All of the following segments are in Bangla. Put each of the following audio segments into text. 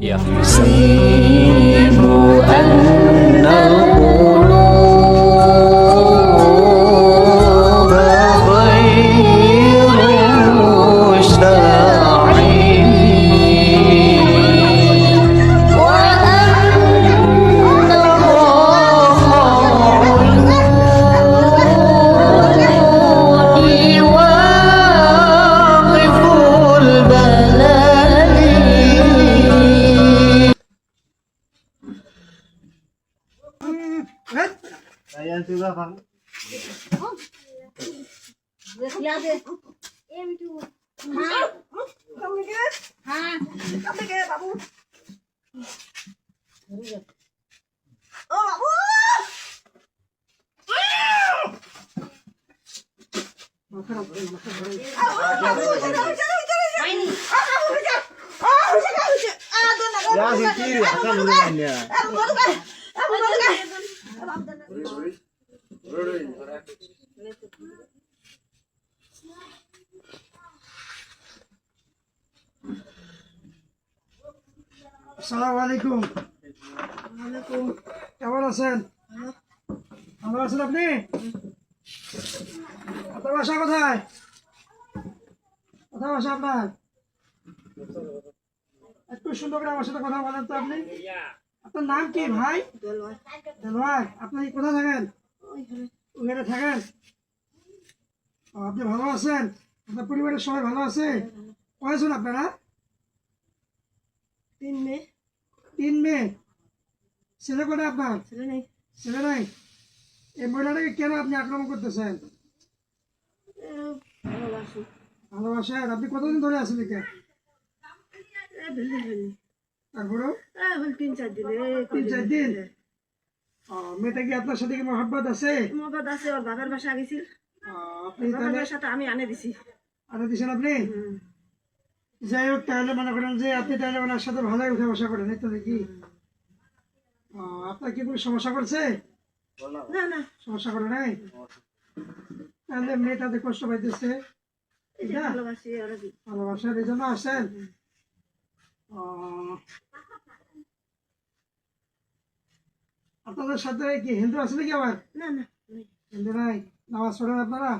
يحسب أن القلوب غير مشتعل وأن الله واقف البلاد. Ayan sila kang. Ya si kiri akan duluannya. আসসালামু আলাইকুম। কেমন আছেন? ভালো আছেন আপনি? আপনার বাসা কোথায়? কোথায় বাসা আপনার? একটু সুন্দর করে আমার সাথে কথা বলেন তো আপনি। আপনার নাম কি ভাই? দেলোয়ার। আপনি কোথায় থাকেন? ওখানে থাকেন। আপনি ভালো আছেন? আপনার পরিবারের সবাই ভালো আছে? কয়জন আপনারা? 3 মেয়ে। 3 মেয়ে। ছেলে কোথায় আপনার? ছেলে নেই। ছেলে নাই। এই মহিলাটাকে কেন আপনি আক্রমণ করতেছেন? ভালোবাসি। ভালোবাসেন? আপনি কতদিন ধরে আছেন একে? তারপরেও 3-4 দিন। 3-4 দিন। মেয়েটা কি আপনার সাথে কি মহব্বত আছে? মহব্বত আছে। ওর বাবার বাসা গেছিল। আপনি তাহলে বাবার সাথে আমি আনে দিছি। আরে দিছেন আপনি? যাই হোক, তাহলে মনে করেন যে আপনি তাহলে ওনার সাথে ভালোই উঠা বসা করেন, এই তো নাকি? আপনার কি কোনো সমস্যা করছে? না না, সমস্যা করে নাই? তাহলে মেয়েটাতে কষ্ট পাইতেছে, ভালোবাসি। ওরা ভালোবাসার এই জন্য আসেন? আপনাদের সাথে কি হিন্দু আছে নাকি আবার? না না, হিন্দু নাই? নামাজ পড়েন আপনারা?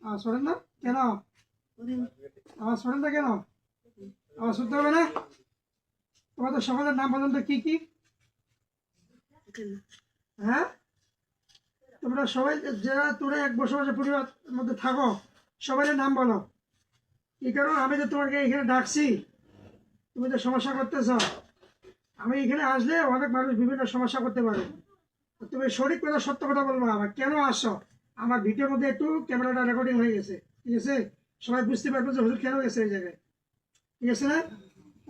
নামাজ পড়েন না কেন? নামাজ পড়েন না কেন? নামাজ পড়তে হবে না? তোমাদের সকলের নাম বলেন তো কি কি? হ্যাঁ, তোমরা সবাই যারা তোরা এক বসবাসের পরিবার মধ্যে থাকো, সবাই নাম বলো। কি কারণ আমি তো তোমাকে এখানে ডাকছি, তুমি তো সমস্যা করতেছ। আমি এখানে আসলে অনেক মানুষ বিভিন্ন সমস্যা করতে পারে। তুমি সঠিক কথা, সত্য কথা বলবো। আমার কেন আসছো? আমার ভিডিওর মধ্যে একটু ক্যামেরাটা রেকর্ডিং হয়ে গেছে, ঠিক আছে? সবাই বুঝতে পারবে যে হুজুর কেন গেছে এই জায়গায়, ঠিক আছে না?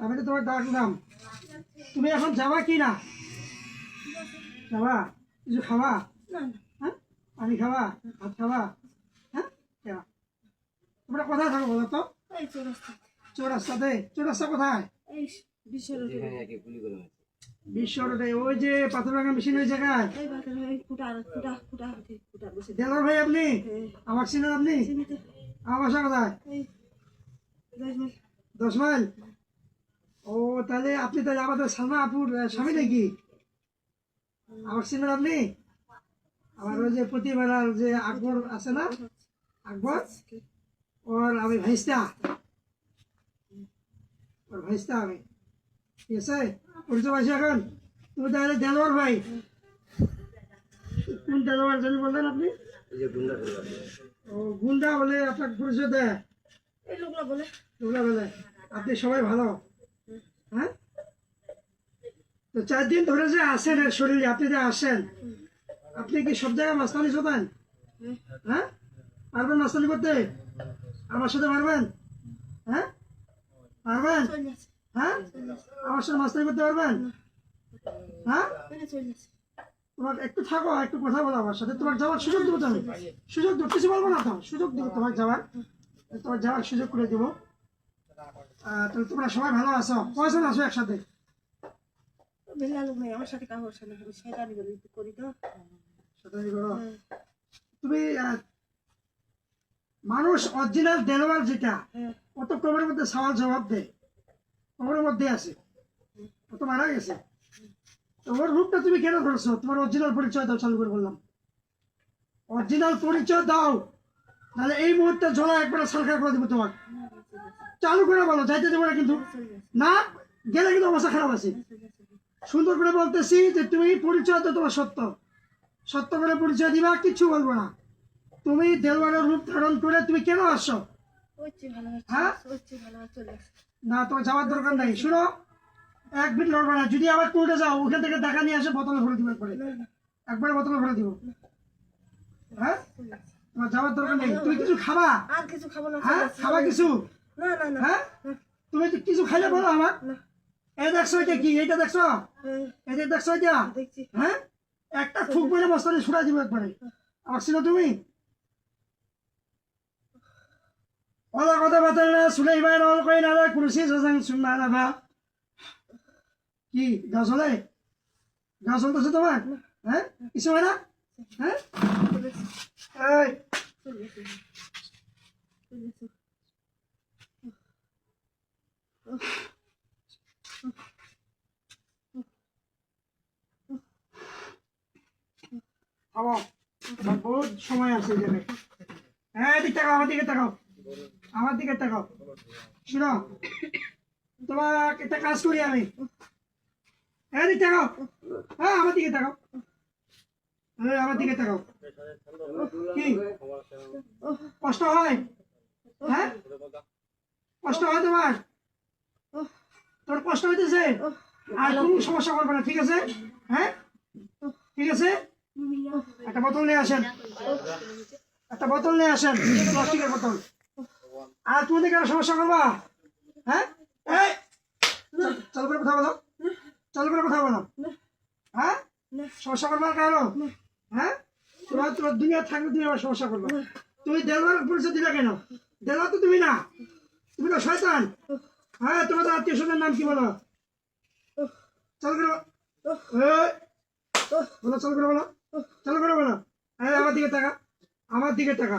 আমি তো তোমার ডাকলাম, তুমি এখন যাবা কি না? যাবা? কিছু খাবা? হ্যাঁ, পানি খাবা? ভাত খাবা? হ্যাঁ, তোমরা কোথায় থাকো বলো তো? চৌরাস্তাতে। চৌরাস্তা কোথায়? বিশ্ব রোডে, ওই যে পাথর ভাঙা মেশিন ওই জায়গায়। দেলোয়ার ভাই আপনি? আমার চিনেন আপনি? আমার বাসা কোথায়? 10 মাইল। ও, তাহলে আপনি তাহলে আমাদের সালমা আপুর স্বামী নাকি? আমার চিনেন আপনি? আমার ওই যে প্রতিবেলার যে আকবর আছে না, আকবর, ওর আমি ভাইস্তা, ওর ভাইস্তা আমি, ঠিক আছে? পরিচয় পাইছি এখন। তুমি তাহলে দেলোয়ার ভাই। কোন দেলোয়ার জানি বললেন আপনি? ও, গুন্ডা বলে আপনার পরিচয় দেয়? লোকলা বলে। আপনি সবাই ভালো? হ্যাঁ, তো 4 দিন ধরে যে আসেন এর শরীরে, আপনি যে আসেন, আপনি কি সব জায়গায় মাস্তানি চোদান? হ্যাঁ, পারবেন মাস্তানি করতে? আমার সাথে পারবেন? হ্যাঁ, পারবেন? হ্যাঁ, আমার সাথে মাস্তানি করতে পারবেন? হ্যাঁ, তোমার একটু থাকো, একটু কথা বলো আমার সাথে। তোমার যাওয়ার সুযোগ দেবো, আমি সুযোগ দেবো, কিছু বলবো না তো, সুযোগ দেবো তোমার যাওয়ার, তোমার যাওয়ার সুযোগ করে দেবো। তাহলে তোমরা সবাই ভালো আছো? কয়জন আছো একসাথে? আমার সাথে কাজ হচ্ছে না, শয়তানি করি তো। শয়তানি করো? তুমি মানুষ অরিজিনাল দেলোয়ার যেটা হ্যাঁ ও তো কবরের মধ্যে সওয়াল জবাব দেয়, কবরের মধ্যে আছে, ও তো মারা গেছে। তো ওর রূপটা তুমি কেন ধরছো? তোমার অরিজিনাল পরিচয় দাও, চালু করে বললাম, অরিজিনাল পরিচয় দাও, তাহলে এই মুহূর্তে ঝোলা একবার সরকার করে দেবো তোমাকে। চালু করে বলো, যাইতে দেবো না কিন্তু, না গেলে কিন্তু অবস্থা খারাপ আছে। সুন্দর করে বলতেছি যে তুমি পরিচয় তো তোমার সত্য, সত্য করে পরিচয় দিবা, কিচ্ছু বলবো না। তুমি দেওয়ারের রূপ ধারণ করে তুমি কেন আসছো? হ্যাঁ না, তোমার যাওয়ার দরকার নাই। শুনো, এক মিনিট লড়বে না, যদি আবার কোর্টে যাও ওখান থেকে টাকা নিয়ে আসে বোতলে ভরে দিব, একবারে বোতলে ভরে দিব। হ্যাঁ তোমার যাওয়ার দরকার নেই। তুমি কিছু খাবা? আর কিছু খাবো না। হ্যাঁ খাবা কিছু? না না না হ্যাঁ তুমি তো কিছু খাইলে বলো আমার। এই দেখছো এটা কি? এইটা দেখছো? এটা দেখছো এটা? দেখছি। হ্যাঁ একটা ফুক করে বস্তানে ছুড়া দিব একবারে। আমার ছিল তুমি ওলা কথা বাতাল না সুলাইমান অল কই না কুরসি সাজাং সুন্না না ভা কি গাজলে গাজল তো তোমার? হ্যাঁ কিছু হয় না? হ্যাঁ এই থামো, তোমার বহুত সময় আছে এই জায়গায়। হ্যাঁ এদিক তাকাও, আমার দিকে তাকাও, আমার দিকে তাকাও। শুনো, তোমার একটা কাজ করি আমি। হ্যাঁ এদিক তাকাও, হ্যাঁ আমার দিকে তাকাও, হ্যাঁ আমার দিকে তাকাও। কি কষ্ট হয়? হ্যাঁ কষ্ট হয় তোমার? তোর কষ্ট হইতেছে? আর কোনো সমস্যা করবে না, ঠিক আছে? হ্যাঁ ঠিক আছে, একটা বোতল নিয়ে আসেন, একটা বোতল নিয়ে আসেন, প্লাস্টিকের বোতল। আর তুমি দেখে সমস্যা করবা? হ্যাঁ এই চালু করে কথা বলো, চালু করে কথা বলো। হ্যাঁ সমস্যা করবা কেন? হ্যাঁ তোমার তোমার দুনিয়া থাকলে তুমি আবার সমস্যা করবা। তুমি দেওয়ার পরিচয় দিলে কেন? দেওয়ার তো তুমি না, তুমি তো শয়তান। হ্যাঁ তোমাদের আত্মীয় স্বজনের নাম কি বলো? চালু করে বলো, চালু করে বলো, চালু করে বলো। হ্যাঁ আমার দিকে টাকা, আমার দিকে টাকা।